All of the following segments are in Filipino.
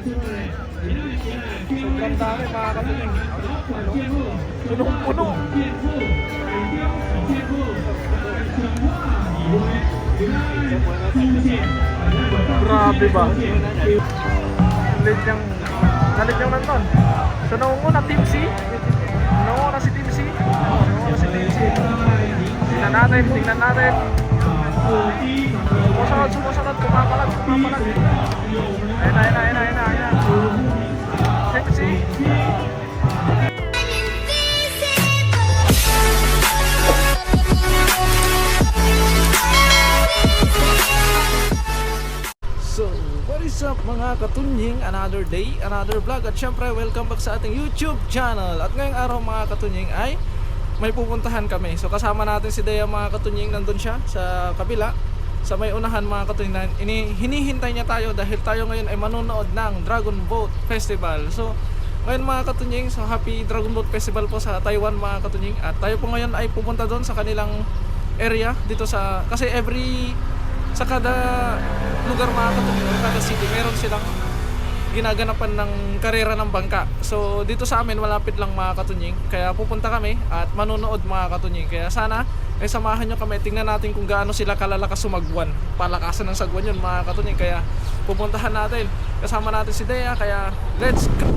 Sobrang dami mga katunying. Punong-puno. Grabe ba? Nalit niyang nandun. So naunguna Team C. Naunguna si Team C. Tingnan natin. Sumusunod, pumapalag. Ayun. Team C. So, what is up mga katunying? Another day, another vlog. At syempre, welcome back sa ating YouTube channel. At ngayong araw mga katunying ay may pupuntahan kami. So kasama natin si Dea mga katunying. Nandun siya sa kabila, sa may unahan mga katunying. Hinihintay niya tayo dahil tayo ngayon ay manonood ng Dragon Boat Festival. So ngayon mga katunying, so happy Dragon Boat Festival po sa Taiwan mga katunying. At tayo po ngayon ay pupunta doon sa kanilang area dito sa, kasi sa kada lugar mga katunying, kada city, meron silang ginaganapan ng karera ng bangka. So dito sa amin malapit lang mga katunying, kaya pupunta kami at manonood mga katunying. Kaya sana ay samahan nyo kami, tingnan natin kung gaano sila kalalakas sumagwan. Palakasan ng sagwan yun mga katunying. Kaya pupuntahan natin, kasama natin si Dea. Kaya let's go!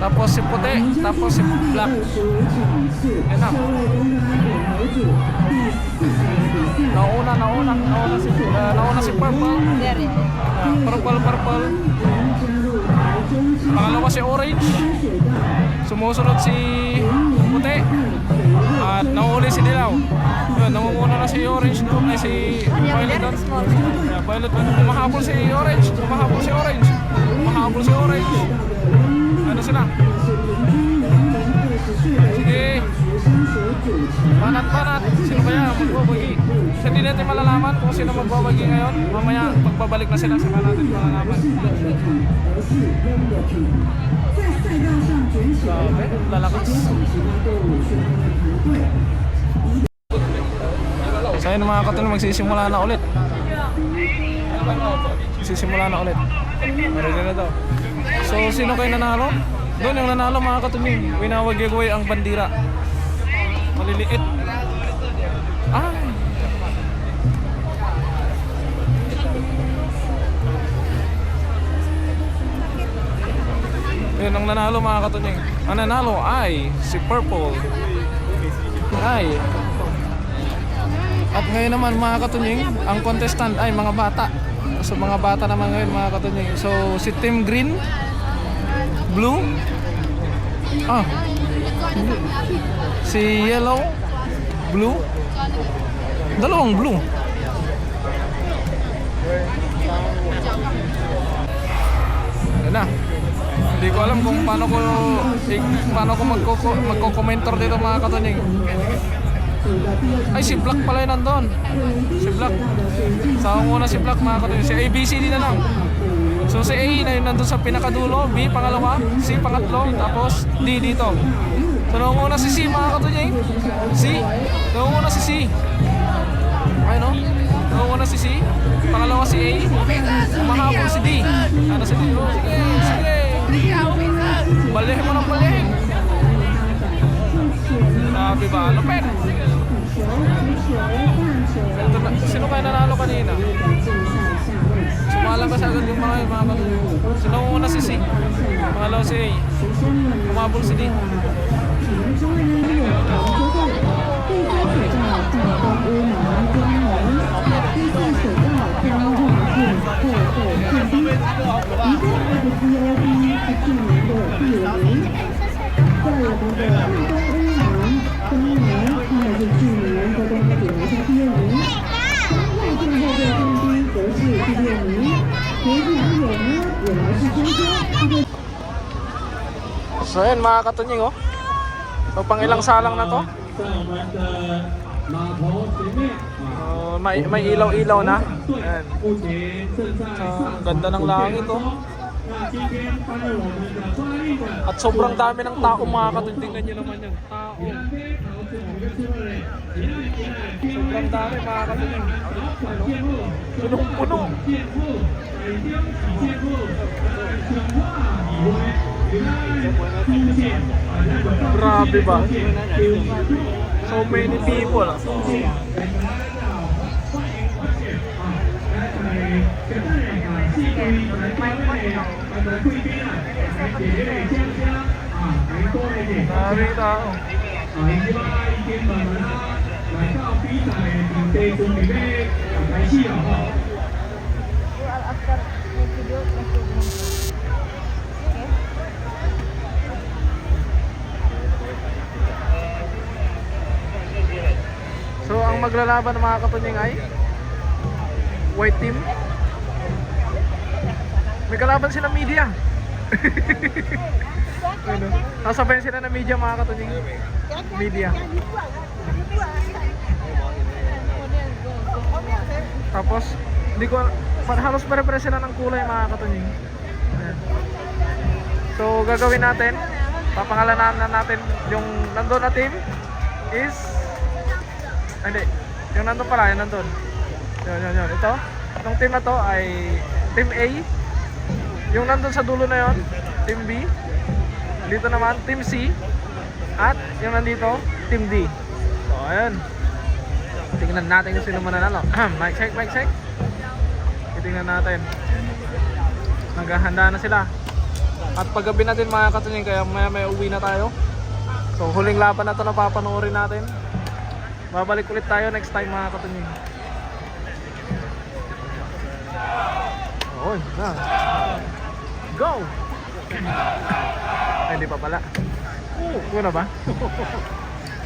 Tapos si puti, tapos si black. Yan na. Nauna si Purple. Purple. Pangalawa si Orange. Sumusunod si Puti. At nauli si Dilaw. Yun, namumuna na si Orange doon. Ay si Violet doon. Yeah, Violet doon. Humahabol si Orange. Ano sila? Sige. Banat. Sino ba yan? Magbabagi. So, hindi natin malalaman kung sino magbabagi ngayon. Mamaya, pagbabalik na sila, saka natin malalaman. Grabe, lalakas. So ayun mga katuloy, magsisimula na ulit. Ready na daw. So sino kayo nanalo? Doon yung nanalo mga katuloy. Winawag giveaway ang bandira. Maliliit. Ay. Yun ang nanalo mga katunying. Ang nanalo ay si Purple. Ay. At ngayon naman mga katunying, ang contestant ay mga bata. So mga bata naman ngayon mga katunying. So si Team Green, Blue, si Yellow, Blue, dalawang Blue. Yan na. Hindi ko alam kung paano ko magko-commentor dito mga katunying. Ay si Black pala yun nandun. Si Black. Sama muna si Black mga katunying. Si ABCD na lang. So si A na yun nandun sa pinakadulo, B pangalawa, C pangatlo, tapos D dito. So naman muna si C mga katunying. Naman muna si C. Ay no? Naman muna si C. Pangalawa si A. Mahabol si D. Ano si D? Oh, sige. Balihin mo ng balihin. Sabi ba? Lupit. Sino kayo nanalo kanina? Sumalabas agad yung mga katunying. Sino muna si C? Pangalawa si A. Umabol si D. So ayan mga katunying oh. So pang ilang salang na to? May ilaw-ilaw na. Ayan. So, ganda ng langit oh. At sobrang dami ng tao mga katunying. Tingnan nyo naman yan. Tao. Sobrang dami mga katunying. Punong-puno. Grabe ba? So many people. Daming tao. So ang maglalaban ng mga katunying ay white team. May kalaban sila media. Ano? Nasabayan sila ng media mga katunying. Media. Tapos hindi ko halos pare-pare sila ng kulay mga katunying. Ayan. So gagawin natin, papangalanan natin yung nandun na team is hindi, yung nandun pala, yung nandun. Yun. Itong team na to ay Team A. Yung nandun sa dulo na yon, Team B. Dito naman, Team C. At yung nandito, Team D. So, ayun. Tingnan natin kung sino mananalo. Mic check. Tingnan natin. Naghahanda na sila. At paggabi natin mga katunying, kaya may uwi na tayo. So, huling laban na to na papanoorin natin. Babalik ulit tayo next time mga katunying. Oh, na. Go! Ay, hindi pa pala. Una ba?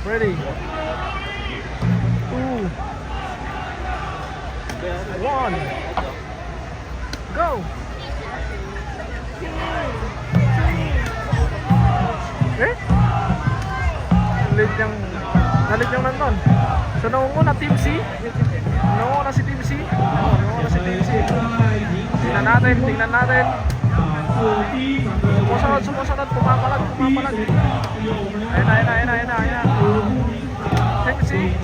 Ready? 2 1 Go! Eh? Nalit yung nandun. So naunguna Team C. Naunguna si Team C. Naunguna si Team C. Tingnan natin. Sumusunod, pumapalag. Ayun na. Team C.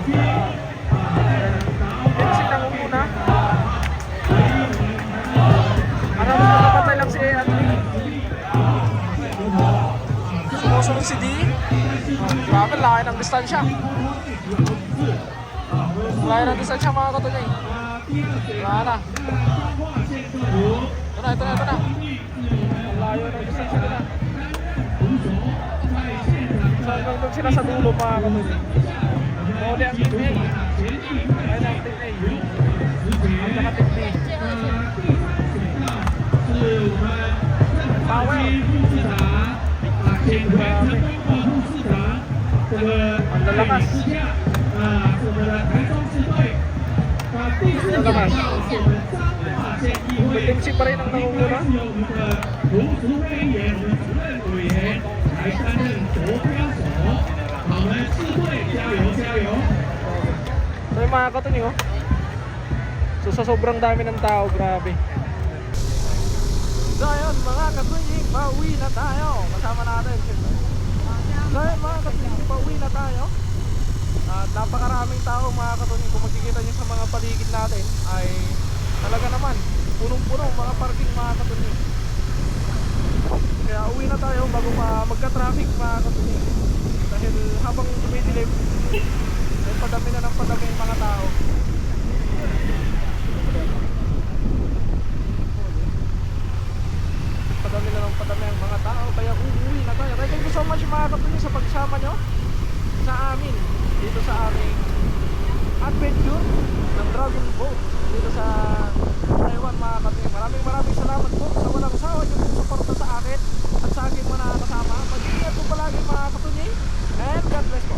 Team C nangunguna. Nakapatay lang si Anthony. Sumusunod si D. Grabe, laki ng distansya. Laki ng distansya mga katuloy. Wala na. Ito na. Ang layo ng distansya nila. So hanggang sila sa dulo mga katuloy. Muli ang team A. Ayun ang team A. Ang saka team B. Power. Ang lalakas. Team C pa rin ang nangunguna. So yung mga katunying oh. So sa sobrang dami ng tao, grabe. So ayun mga katunying, pauwi na tayo. Kasama natin. So ayun mga katunying, pauwi na tayo. At napakaraming tao mga katunying. Kung makikita nyo sa mga paligid natin ay talaga naman punong-punong mga parking mga katunying. Kaya uwi na tayo bago magka-traffic mga katunying. Dahil habang dumidilim ay padami na ng padami yung mga tao. Padami na ng padami ang mga tao. Kaya uuwi na tayo. Thank you so much mga katunying sa pagsama nyo sa amin dito sa aming adventure ng Dragon Boat dito sa Taiwan mga katunying. Maraming salamat po sa walang sawa nyo suporta sa akin at sa aking mga kasama. Mag-ingat po palagi mga katunying and God bless po.